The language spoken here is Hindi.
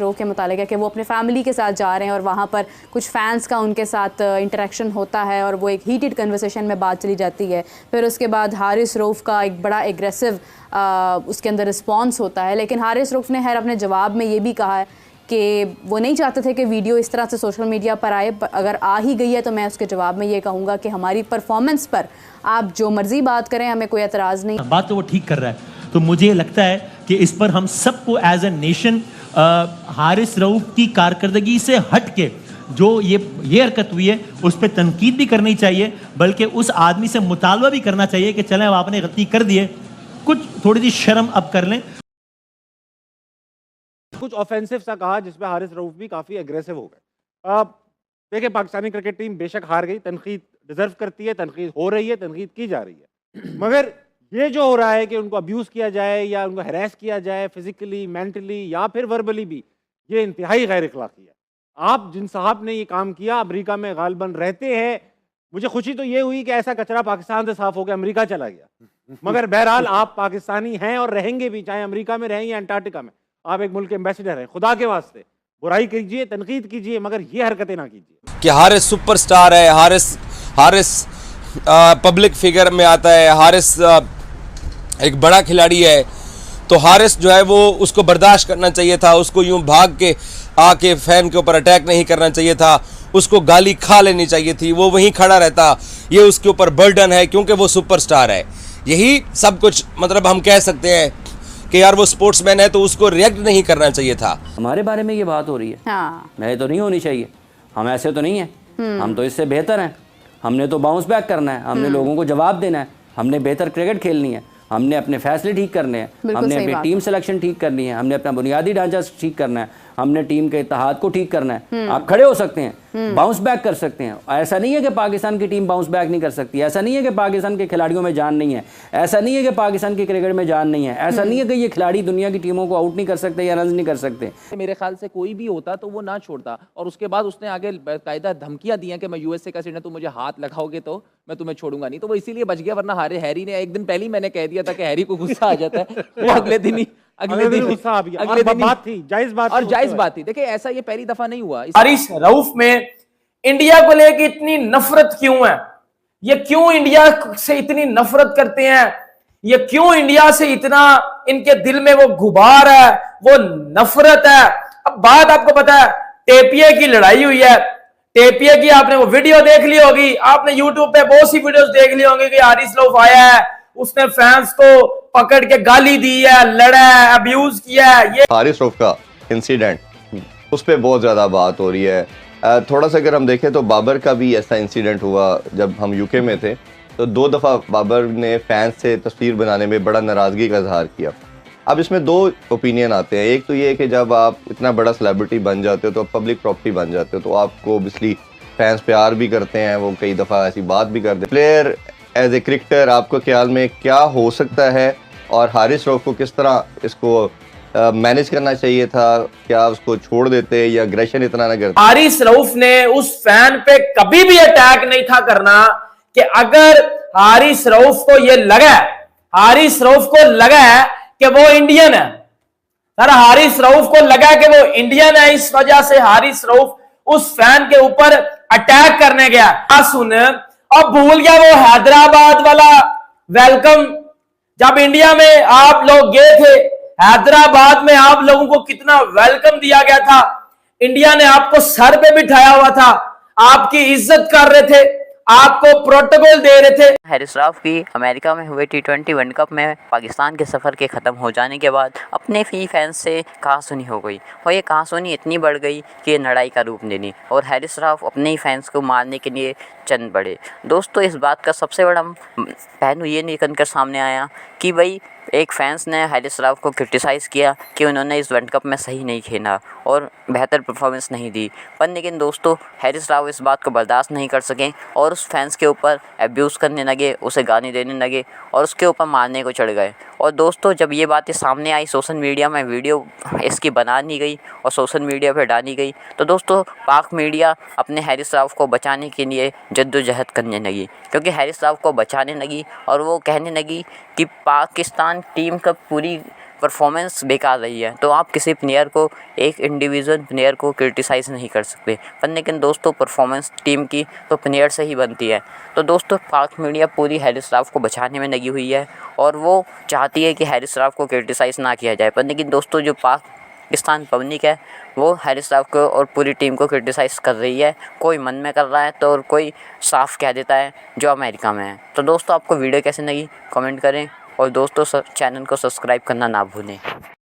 रो के मुतालिक है कि वो अपने फैमिली के साथ जा रहे हैं और वहाँ पर कुछ फ़ैन्स का उनके साथ इंटरेक्शन होता है और वो एक हीटेड कन्वर्सेशन में बात चली जाती है। फिर उसके बाद हारिस रऊफ़ का एक बड़ा एग्रेसिव उसके अंदर रिस्पॉन्स होता है, लेकिन हारिस रऊफ़ ने खैर अपने जवाब में ये भी कहा है कि वो नहीं चाहते थे कि वीडियो इस तरह से सोशल मीडिया पर आए, अगर आ ही गई है तो मैं उसके जवाब में ये कहूँगा कि हमारी परफॉर्मेंस पर आप जो मर्ज़ी बात करें, हमें कोई एतराज़ नहीं। बात तो वो ठीक कर रहा है, तो मुझे लगता है कि इस पर हम सबको as a nation Haris Rauf की कारकर्दगी से हट के जो ये हरकत हुई है उस पर तनकीद भी करनी चाहिए, बल्कि उस आदमी से मुतालबा भी करना चाहिए कि चलें अब आपने गलती कर दी है, कुछ थोड़ी सी शर्म अब कर लें। कुछ ऑफेंसिव सा कहा जिसमें हारिस रऊफ़ भी काफ़ी एग्रेसिव हो गए। अब देखिए, पाकिस्तानी क्रिकेट टीम बेशक हार गई, तनकीद डिजर्व करती है, तनकीद हो रही है, तनकीद की जा रही है, मगर ये जो हो रहा है कि उनको अब्यूज़ किया जाए या उनको हैरेस किया जाए फिजिकली, मेंटली या फिर वर्बली भी, ये इंतहाई गैर अखलाकी है। आप जिन साहब ने ये काम किया अमेरिका में गालिबन रहते हैं, मुझे खुशी तो ये हुई कि ऐसा कचरा पाकिस्तान से साफ होकर अमेरिका चला गया, मगर बहरहाल आप पाकिस्तानी हैं और रहेंगे भी, चाहे अमेरिका में रहें या अंटार्कटिका में। आप एक मुल्क के एम्बेसडर हैं, खुदा के वास्ते बुराई कीजिए, तनकीद कीजिए, मगर ये हरकतें ना कीजिए। कि हारिस सुपरस्टार है, हारिस पब्लिक फिगर में आता है, हारिस एक बड़ा खिलाड़ी है, तो हारिस जो है वो उसको बर्दाश्त करना चाहिए था, उसको यूं भाग के आके फैन के ऊपर अटैक नहीं करना चाहिए था, उसको गाली खा लेनी चाहिए थी, वो वहीं खड़ा रहता। ये उसके ऊपर बर्डन है क्योंकि वो सुपरस्टार है। यही सब कुछ मतलब हम कह सकते हैं कि यार वो स्पोर्ट्समैन है तो उसको रिएक्ट नहीं करना चाहिए था। हमारे बारे में ये बात हो रही है, हाँ, नहीं तो नहीं होनी चाहिए। हम ऐसे तो नहीं हैं, हम तो इससे बेहतर हैं। हमने तो बाउंस बैक करना है, हमने लोगों को जवाब देना है, हमने बेहतर क्रिकेट खेलनी है, हमने अपने फैसले ठीक करने हैं, हमने अपनी टीम सिलेक्शन ठीक करनी है, हमने अपना बुनियादी ढांचा ठीक करना है, हमने टीम के इत्तेहाद को ठीक करना है। आप खड़े हो सकते हैं, बाउंस बैक कर सकते हैं। ऐसा नहीं है कि पाकिस्तान की टीम बाउंस बैक नहीं कर सकती, ऐसा नहीं है कि पाकिस्तान के खिलाड़ियों में जान नहीं है, ऐसा नहीं है कि पाकिस्तान के क्रिकेट में जान नहीं है, ऐसा नहीं है कि ये खिलाड़ी दुनिया की टीमों को आउट नहीं कर सकते या रन नहीं कर सकते। मेरे ख्याल से कोई भी होता तो वो ना छोड़ता, और उसके बाद उसने आगे बाकायदा धमकियां दी हैं कि मैं यूएसए का सिटीजन, तुम मुझे हाथ लगाओगे तो मैं तुम्हें छोड़ूंगा नहीं, तो वो इसीलिए बच गया। वरना हैरी ने एक दिन पहले ही मैंने कह दिया था कि हैरी को गुस्सा आ जाता है, वो अगले दिन गुस्सा आ गया। अगले दिन बात थी, जायज बात और जायज बात थी। देखिए ऐसा ये पहली दफा नहीं हुआ। हारिस रऊफ में इंडिया को लेकर इतनी नफरत क्यों है? ये क्यों इंडिया से इतनी नफरत करते हैं? ये क्यों इंडिया से इतना इनके दिल में वो गुबार है, वो नफरत है? अब बात आपको पता है, टेपिया की लड़ाई हुई है, टेपिया की आपने वो वीडियो देख ली होगी, आपने यूट्यूब पे बहुत सी वीडियोस देख ली होंगी कि हारिस रऊफ आया है, उसने फैंस को पकड़ के गाली दी है, लड़ा है, अब्यूज किया है। ये हारिस रऊफ का इंसिडेंट, उस पर बहुत ज़्यादा बात हो रही है। थोड़ा सा अगर हम देखें तो बाबर का भी ऐसा इंसिडेंट हुआ जब हम यूके में थे, तो 2 दफ़ा बाबर ने फैंस से तस्वीर बनाने में बड़ा नाराज़गी का इजहार किया। अब इसमें 2 ओपिनियन आते हैं। एक तो ये है कि जब आप इतना बड़ा सेलिब्रिटी बन जाते हो तो पब्लिक प्रॉपर्टी बन जाते हो, तो आपको ऑब्वियसली फैंस प्यार भी करते हैं, वो कई दफ़ा ऐसी बात भी करते हैं। प्लेयर एज ए क्रिकेटर आपको ख्याल में क्या हो सकता है, और हारिस रऊफ को किस तरह इसको मैनेज करना चाहिए था? क्या उसको छोड़ देते या अग्रेशन इतना ना करते? हारिस रऊफ ने उस फैन पे कभी भी अटैक नहीं था करना कि अगर हारिस रऊफ को ये लगा, हारिस रऊफ को लगा कि वो इंडियन है, सर हारिस रऊफ को लगा कि वो इंडियन है, इस वजह से हारिस रऊफ उस फैन के ऊपर अटैक करने गया। सुन, अब भूल गया वो हैदराबाद वाला वेलकम, जब इंडिया में आप लोग गए थे, हैदराबाद में आप लोगों को कितना वेलकम दिया गया था, इंडिया ने आपको सर पे बिठाया हुआ था, आपकी इज्जत कर रहे थे, आपको प्रोटोकॉल दे रहे थे। हारिस रऊफ की अमेरिका में हुए T20 वर्ल्ड कप में पाकिस्तान के सफ़र के ख़त्म हो जाने के बाद अपने फी फैंस से कहासुनी हो गई, और ये कहासुनी इतनी बढ़ गई कि ये लड़ाई का रूप ले ली, और हारिस रऊफ अपने ही फैंस को मारने के लिए चंद पड़े। दोस्तों, इस बात का सबसे बड़ा पहलू ये निकल कर सामने आया कि भाई एक फैंस ने हारिस रऊफ को क्रिटिसाइज़ किया कि उन्होंने इस वर्ल्ड कप में सही नहीं खेला और बेहतर परफॉर्मेंस नहीं दी, पर लेकिन दोस्तों हारिस रऊफ इस बात को बर्दाश्त नहीं कर सके और उस फैंस के ऊपर एब्यूज़ करने लगे, उसे गाली देने लगे और उसके ऊपर मारने को चढ़ गए। और दोस्तों, जब ये बातें सामने आई, सोशल मीडिया में वीडियो इसकी बना दी गई और सोशल मीडिया पर डाली गई, तो दोस्तों पाक मीडिया अपने हारिस रऊफ को बचाने के लिए जद्दोजहद करने लगी, क्योंकि हारिस रऊफ को बचाने लगी और वो कहने लगी कि पाकिस्तान टीम का पूरी परफॉर्मेंस बेकार रही है, तो आप किसी प्लेयर को, एक इंडिविजुअल प्लेयर को क्रिटिसाइज़ नहीं कर सकते। पर लेकिन दोस्तों परफॉर्मेंस टीम की तो प्लेयर से ही बनती है। तो दोस्तों पाक मीडिया पूरी हारिस राउफ को बचाने में लगी हुई है और वो चाहती है कि हारिस राउफ को क्रिटिसाइज़ ना किया जाए। पर लेकिन दोस्तों जो पाकिस्तान पब्लिक है वो हारिस राउफ को और पूरी टीम को क्रिटिसाइज़ कर रही है। कोई मन में कर रहा है तो और कोई साफ कह देता है जो अमेरिका में है। तो दोस्तों आपको वीडियो कैसे लगी कमेंट करें और दोस्तों चैनल को सब्सक्राइब करना ना भूलें।